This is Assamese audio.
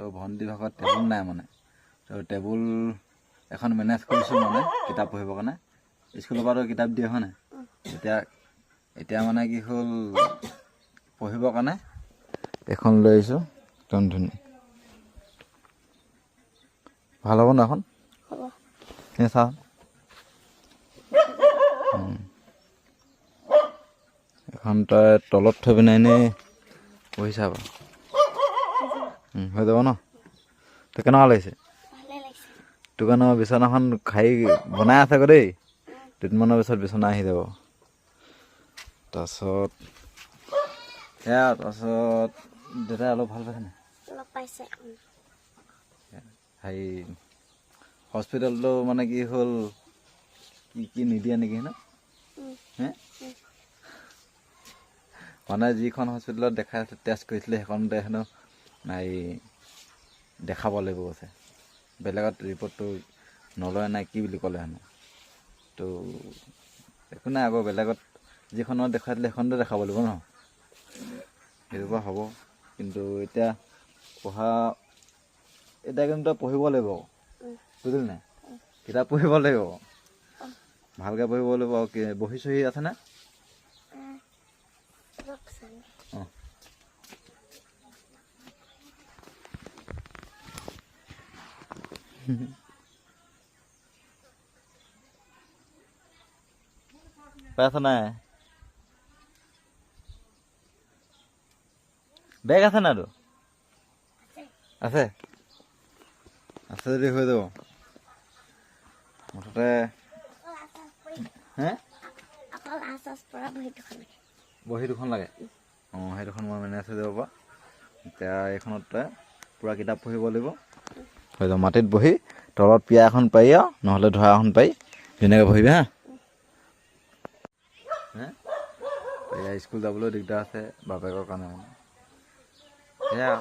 তো ভণ্টি ভাগত টেবুল নাই মানে তো টেবুল এখন মেনেজ কৰিছোঁ মানে কিতাপ পঢ়িবৰ কাৰণে স্কুলৰ পৰাতো কিতাপ দিয়ে হয় নাই এতিয়া মানে কি হ'ল পঢ়িবৰ কাৰণে এখন লৈ আহিছোঁ একদম ধুনীয়া ভাল হ'ব ন এখন চাওঁ এখন তই তলত থৈ পিনে এনেই পঢ়ি চাব হৈ যাব ন তই কেনেকুৱা লাগিছে দোকানৰ বিচনাখন খাই বনাই আছে আকৌ দেই দুদিনমানৰ পিছত বিচনা আহি যাব তাৰপাছত সেয়া তাৰপাছত দেউতাই অলপ ভাল পাইছে নাই হেৰি হস্পিটেলটো মানে কি হ'ল কি নিদিয়ে নেকি ন হে মানে যিখন হস্পিটেলত দেখাই টেষ্ট কৰিছিলে সেইখনতে হেনো নাই দেখাব লাগিব কৈছে বেলেগত ৰিপৰ্টটো নলয় নাই কি বুলি ক'লে হেনো তো একো নাই আকৌ বেলেগত যিখনত দেখাই দিলে সেইখনতে দেখাব লাগিব ন সেইটো পৰা হ'ব কিন্তু এতিয়া কিন্তু পঢ়িব লাগিব বুজিলি নাই কিতাপ পঢ়িব লাগিব ভালকৈ পঢ়িব লাগিব আৰু বহি চহি আছেনে অঁ পাই আছ নাই বেগ আছে নাই তো আছে আছে যদি হৈ যাব মুঠতে হে বহী দুখন লাগে অঁ সেই দুখন মই মেনেজ হৈ যাব পৰা এতিয়া এইখনত তই পূৰা কিতাপ পঢ়িব লাগিব হৈ যাব মাটিত বহি তলত পিয়া এখন পাৰি আৰু নহ'লে ধৰা এখন পাৰি ধুনীয়াকৈ বহিবি হা স্কুল যাবলৈ দিগদাৰ আছে বাপেকৰ কাৰণে সেয়া